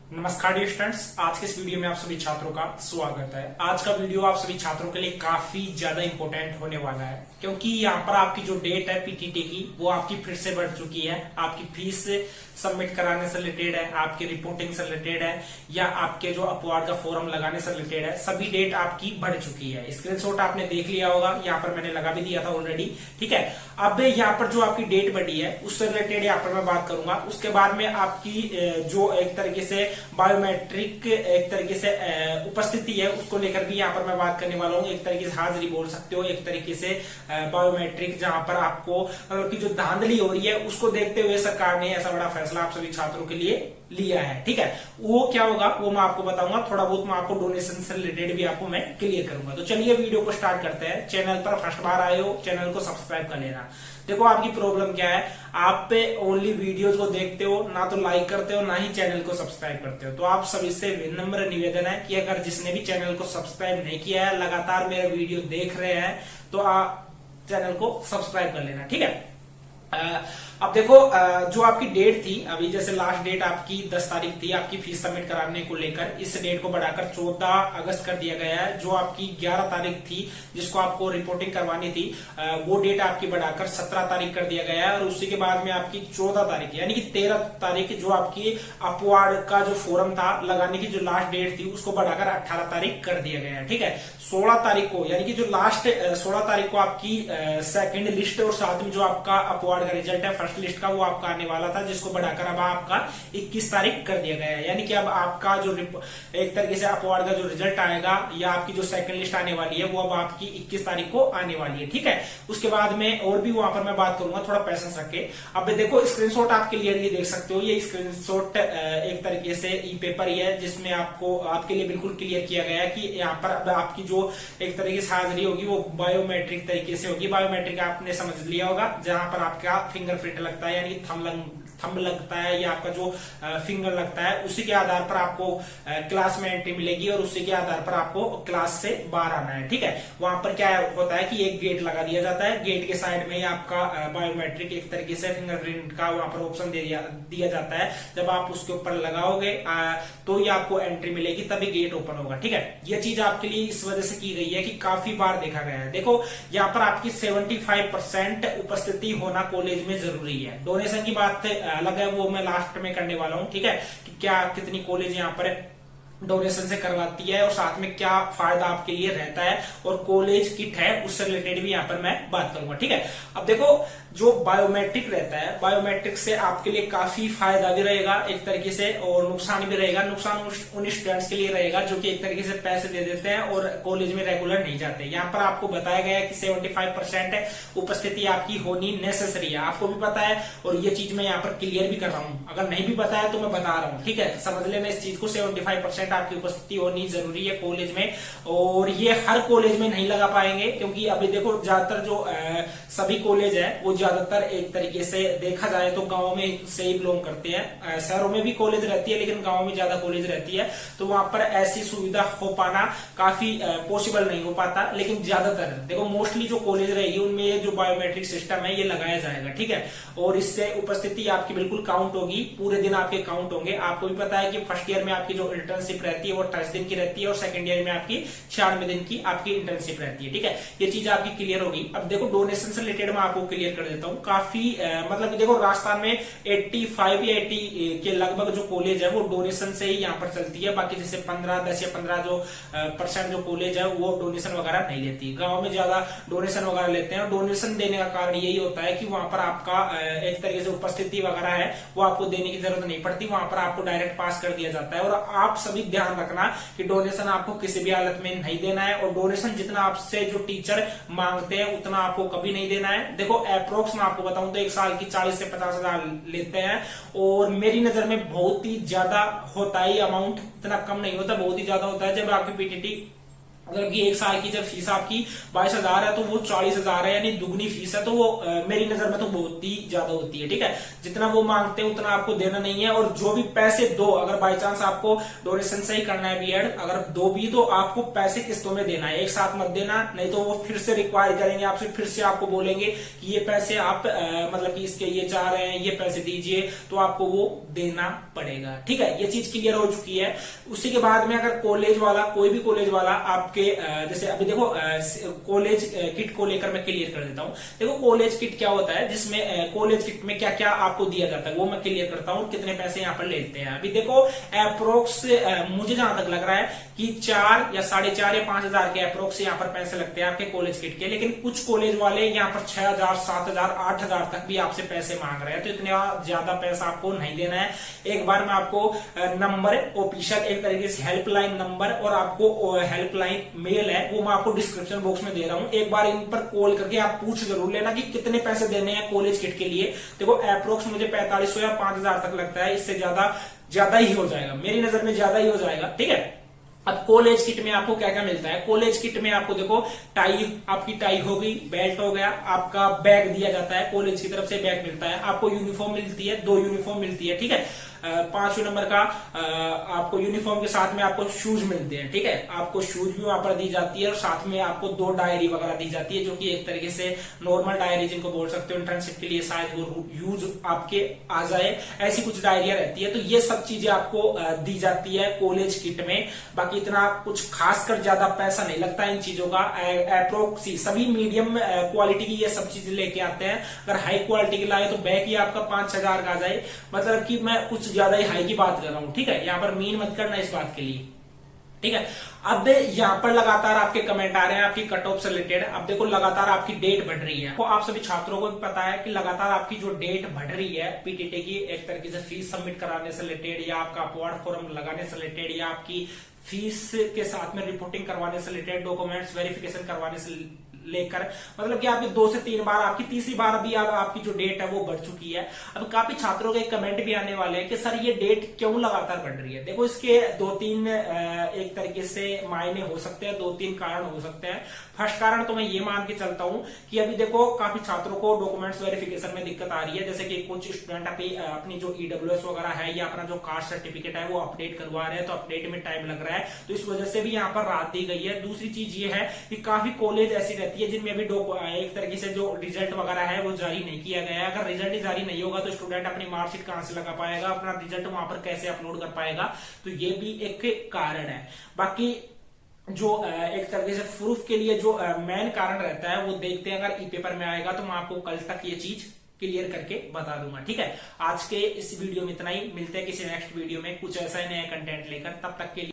नमस्कार dear students, आज के इस वीडियो में आप सभी छात्रों का स्वागत है। आज का वीडियो आप सभी छात्रों के लिए काफी ज्यादा इंपॉर्टेंट होने वाला है, क्योंकि यहाँ पर आपकी जो डेट है पीटीटी की वो आपकी फिर से बढ़ चुकी है। आपकी फीस सबमिट कराने से रिलेटेड है, आपकी रिपोर्टिंग से रिलेटेड है, या आपके जो अपवार्ड का फॉर्म लगाने से रिलेटेड है, सभी डेट आपकी बढ़ चुकी है। स्क्रीनशॉट आपने देख लिया होगा, यहाँ पर मैंने लगा भी दिया था ऑलरेडी। ठीक है, अब यहाँ पर जो आपकी डेट बढ़ी है उससे रिलेटेड यहाँ पर मैं बात करूंगा। उसके बाद में आपकी जो एक तरीके से बायोमेट्रिक एक तरीके से उपस्थिति है उसको लेकर भी यहाँ पर मैं बात करने वाला हूँ। एक तरीके से हाजिरी बोल सकते हो, एक तरीके से बायोमेट्रिक, जहां पर आपको मतलब की जो धांधली हो रही है उसको देखते हुए सरकार ने ऐसा बड़ा फैसला आप सभी छात्रों के लिए लिया है। ठीक है, वो क्या होगा वो मैं आपको बताऊंगा। थोड़ा बहुत मैं आपको डोनेशन से रिलेटेड भी आपको मैं क्लियर करूंगा। तो चलिए वीडियो को स्टार्ट करते हैं। चैनल पर फर्स्ट बार आए हो, चैनल को सब्सक्राइब कर लेना। देखो आपकी प्रॉब्लम क्या है, आप पे ओनली वीडियोस को देखते हो, ना तो लाइक करते हो ना ही चैनल को सब्सक्राइब करते हो। तो आप सभी से विनम्र निवेदन है कि अगर जिसने भी चैनल को सब्सक्राइब नहीं किया है, लगातार मेरा वीडियो देख रहे हैं, तो आप चैनल को सब्सक्राइब कर लेना। ठीक है, अब देखो जो आपकी डेट थी, अभी जैसे लास्ट डेट आपकी 10 तारीख थी आपकी फीस सबमिट कराने को लेकर, इस डेट को बढ़ाकर 14 अगस्त कर दिया गया है। जो आपकी 11 तारीख थी जिसको आपको रिपोर्टिंग करवानी थी, वो डेट आपकी बढ़ाकर 17 तारीख कर दिया गया है। और उसी के बाद में आपकी 14 तारीख यानी कि 13 तारीख जो आपकी अपवार्ड का जो फोरम था लगाने की जो लास्ट डेट थी उसको बढ़ाकर 18 तारीख कर दिया गया है। ठीक है, 16 तारीख को यानी कि जो लास्ट 16 तारीख को आपकी सेकेंड लिस्ट और साथ में जो आपका अपवार्ड का रिजल्ट है फर्स्ट लिस्ट का वो आपका आने वाला था, जिसको बढ़ाकर अब आपका 21 तारीख कर दिया गया है। यानी कि अब आपका जो एक तरीके से अपवार्ड का जो रिजल्ट आएगा या आपकी जो सेकंड लिस्ट आने वाली है वो अब आपकी 21 तारीख को आने वाली है। ठीक है, उसके बाद में और भी वहां पर मैं बात करूंगा, थोड़ा पैसेंस रखे। अब देखो स्क्रीनशॉट आप क्लियरली देख सकते हो, ये स्क्रीनशॉट एक तरीके से ई पेपर ही है जिसमें आपको आपके लिए बिल्कुल क्लियर किया गया है कि यहाँ पर अब आपकी जो एक तरीके से हाजिरी होगी वो बायोमेट्रिक तरीके से होगी। बायोमेट्रिक आपने समझ लिया होगा, जहां पर आपका फिंगरप्रिंट लगता है यानी थंब लगता है या आपका जो फिंगर लगता है, उसी के आधार पर आपको क्लास में एंट्री मिलेगी और उसी के आधार पर आपको क्लास से बाहर आना है। ठीक है, वहां पर क्या होता है कि एक गेट लगा दिया जाता है, गेट के साइड में आपका बायोमेट्रिक एक तरीके से फिंगरप्रिंट का वहां पर ऑप्शन दिया जाता है। जब आप उसके ऊपर लगाओगे तो ही आपको एंट्री मिलेगी, तभी गेट ओपन होगा। ठीक है, यह चीज आपके लिए इस वजह से की गई है कि काफी बार देखा गया है। देखो यहाँ पर आपकी 75% उपस्थिति होना कॉलेज में जरूरी है। डोनेशन की बात अलग है, वो मैं लास्ट में करने वाला हूं। ठीक है, कि क्या कितनी कॉलेज यहाँ पर डोनेशन से करवाती है और साथ में क्या फायदा आपके लिए रहता है और कॉलेज किट है उससे रिलेटेड भी यहाँ पर मैं बात करूंगा। ठीक है, अब देखो जो बायोमेट्रिक रहता है, बायोमेट्रिक से आपके लिए काफी फायदा भी रहेगा एक तरीके से और नुकसान भी रहेगा। नुकसान उन स्टूडेंट्स के लिए रहेगा जो कि एक तरीके से पैसे दे देते हैं और कॉलेज में रेगुलर नहीं जाते। यहाँ पर आपको बताया गया है कि 75% उपस्थिति आपकी होनी नेसेसरी है, आपको भी पता है और ये चीज मैं यहाँ पर क्लियर भी कर रहा हूँ। अगर नहीं भी पता है तो मैं बता रहा हूँ। ठीक है, समझ लेना इस चीज को, 75% आपकी उपस्थिति होनी जरूरी है कॉलेज में। और ये हर कॉलेज में नहीं लगा पाएंगे, क्योंकि अभी देखो ज्यादातर जो सभी कॉलेज है वो ज्यादातर एक तरीके से देखा जाए तो गांव में से ही बिलोंग करते हैं। शहरों में भी कॉलेज रहती है लेकिन गांव में ज्यादा कॉलेज रहती है, तो वहां पर ऐसी सुविधा हो पाना काफी पॉसिबल नहीं हो पाता। लेकिन ज्यादातर देखो मोस्टली जो कॉलेज रहेगी उनमें ये जो बायोमेट्रिक सिस्टम है ये लगाया जाएगा। ठीक है, और इससे उपस्थिति आपकी बिल्कुल काउंट होगी, पूरे दिन आपके काउंट होंगे। आपको भी पता है कि फर्स्ट ईयर में आपकी जो इंटर्नशिप रहती है वो 28 दिन की रहती है और सेकंड ईयर में आपकी 96 दिन की आपकी इंटर्नशिप रहती है। ठीक है, ये चीज आपकी क्लियर होगी। अब देखो डोनेशन से रिलेटेड मैं आपको क्लियर कर देता हूँ। काफी मतलब देखो राजस्थान में 85 या 80 के लगभग जो कॉलेज है वो डोनेशन से ही यहाँ पर चलती है। बाकी जैसे 10 या 15 जो % जो कॉलेज है वो डोनेशन वगैरह नहीं लेती। गाँव में ज्यादा डोनेशन वगैरह लेते हैं और डोनेशन देने का कारण यही होता है कि वहां पर आपका एक तरीके से उपस्थिति वगैरह है वो आपको देने की जरूरत नहीं पड़ती, वहां पर आपको डायरेक्ट पास कर दिया जाता है। और आप सभी ध्यान रखना कि डोनेशन आपको किसी भी हालत में नहीं देना है और डोनेशन जितना आपसे जो टीचर मांगते हैं उतना आपको कभी नहीं देना है। देखो अप्रोक्स मैं आपको बताऊं तो एक साल की 40 से 50 हजार लेते हैं और मेरी नजर में बहुत ही ज्यादा होता है अमाउंट, इतना कम नहीं होता, बहुत ही ज्यादा होता है। जब आपकी पीटीटी मतलब कि एक साल की जब फीस आपकी 22,000 है तो वो 40,000 है, यानी दुगनी फीस है। तो वो मेरी नजर में तो बहुत ही ज्यादा होती है। ठीक है, जितना वो मांगते हैं उतना आपको देना नहीं है। और जो भी पैसे दो, अगर बाई चांस आपको डोनेशन से ही करना है बीएड, अगर दो भी तो आपको पैसे किस्तों में देना है, एक साथ मत देना, नहीं तो वो फिर से रिक्वायर करेंगे आपसे, फिर से आपको बोलेंगे कि ये पैसे आप मतलब कि इसके ये चाह रहे हैं, ये पैसे दीजिए, तो आपको वो देना पड़ेगा। ठीक है, ये चीज क्लियर हो चुकी है। उसी के बाद में अगर कॉलेज वाला, कोई भी कॉलेज वाला आपके जैसे अभी देखो कॉलेज किट को लेकर मैं क्लियर कर देता हूं। देखो कॉलेज किट क्या होता है, जिसमें कॉलेज किट में क्या क्या आपको दिया जाता है वो मैं क्लियर करता हूं, कितने पैसे यहाँ पर लेते हैं। अभी देखो अप्रोक्स मुझे जहां तक लग रहा है कि 4 या 4.5 या 5,000 के अप्रोक्स यहाँ पर पैसे लगते हैं आपके कॉलेज किट के। लेकिन कुछ कॉलेज वाले यहाँ पर 6,000, 7,000, 8,000 तक भी आपसे पैसे मांग रहे हैं, तो इतना ज्यादा पैसा आपको नहीं देना है। एक बार मैं आपको नंबर ऑफिशियल एक तरीके से हेल्पलाइन नंबर और आपको हेल्पलाइन मेल है वो मैं आपको डिस्क्रिप्शन बॉक्स में दे रहा हूं। एक बार इन पर कॉल करके आप पूछ जरूर लेना कि कितने पैसे देने हैं कॉलेज किट के लिए। देखो अप्रोक्स मुझे 4500 या 5,000 तक लगता है, इससे ज्यादा ही हो जाएगा, मेरी नजर में ज्यादा ही हो जाएगा। ठीक है, अब कॉलेज किट में आपको क्या क्या मिलता है। कॉलेज किट में आपको देखो टाई, आपकी टाई हो गई, बेल्ट हो गया, आपका बैग दिया जाता है, कॉलेज की तरफ से बैग मिलता है, आपको यूनिफॉर्म मिलती है, 2 यूनिफॉर्म मिलती है। ठीक है, 5वें नंबर का आपको यूनिफॉर्म के साथ में आपको शूज मिलते हैं। ठीक है, आपको शूज भी वहां पर दी जाती है और साथ में आपको 2 डायरी वगैरह दी जाती है, जो कि एक तरीके से नॉर्मल डायरी जिनको बोल सकते हो, इंटर्नशिप के लिए शायद वो यूज आपके आ जाए, ऐसी कुछ डायरियां रहती है। तो ये सब चीजें आपको दी जाती है कॉलेज किट में। बाकी इतना कुछ खासकर ज्यादा पैसा नहीं लगता इन चीजों का। अप्रोक्सी सभी मीडियम क्वालिटी की ये सब चीजें लेके आते हैं। अगर हाई क्वालिटी की लाए तो बैग ही आपका 5,000 का आ जाए, मतलब कि मैं कुछ ज्यादा ही हाई की बात कर रहा हूं। ठीक है, यहाँ पर मीन मत करना इस बात के लिए। ठीक है, अब यहाँ पर लगातार आपके कमेंट आ रहे हैं आपकी कट ऑफ से रिलेटेड। अब देखो लगातार आपकी डेट बढ़ रही है, तो आप सभी छात्रों को भी पता है कि लगातार आपकी जो डेट बढ़ रही है पीटीटी की, एक तरीके से फीस सबमिट कराने से रिलेटेड, या आपका अपवार्ड फॉर्म लगाने से रिलेटेड, या आपकी फीस के साथ में रिपोर्टिंग करवाने से रिलेटेड, डॉक्यूमेंट्स वेरिफिकेशन करवाने से लेकर, मतलब कि आपकी 2 से 3 बार, आपकी तीसरी बार अभी आपकी जो डेट है वो बढ़ चुकी है। अब काफी छात्रों के कमेंट भी आने वाले हैं कि सर ये डेट क्यों लगातार बढ़ रही है। देखो इसके 2-3 एक तरीके से मायने हो सकते हैं, 2-3 कारण हो सकते हैं। फर्स्ट कारण तो मैं ये मान के चलता हूं कि अभी देखो काफी छात्रों को डॉक्यूमेंट्स वेरिफिकेशन में दिक्कत आ रही है, जैसे कि कुछ स्टूडेंट अपनी जो ईडब्ल्यूएस वगैरह है या अपना जो कास्ट सर्टिफिकेट है वो अपडेट करवा रहे हैं, तो अपडेट में टाइम लग रहा है, तो इस वजह से भी यहाँ पर राहत दी गई है। दूसरी चीज ये है कि काफी कॉलेज ऐसी रहती है जिनमें अभी एक तरीके से जो रिजल्ट वगैरह है वो जारी नहीं किया गया है। अगर रिजल्ट ही जारी नहीं होगा तो स्टूडेंट अपनी मार्कशीट कहां से लगा पाएगा, अपना रिजल्ट वहां पर कैसे अपलोड कर पाएगा, तो ये भी एक कारण है। बाकी जो एक तरीके से प्रूफ के लिए जो मेन कारण रहता है वो देखते हैं, अगर ई पेपर में आएगा तो मैं आपको कल तक ये चीज क्लियर करके बता दूंगा। ठीक है, आज के इस वीडियो में इतना ही, मिलते हैं किसी नेक्स्ट वीडियो में कुछ ऐसा ही नया कंटेंट लेकर, तब तक के लिए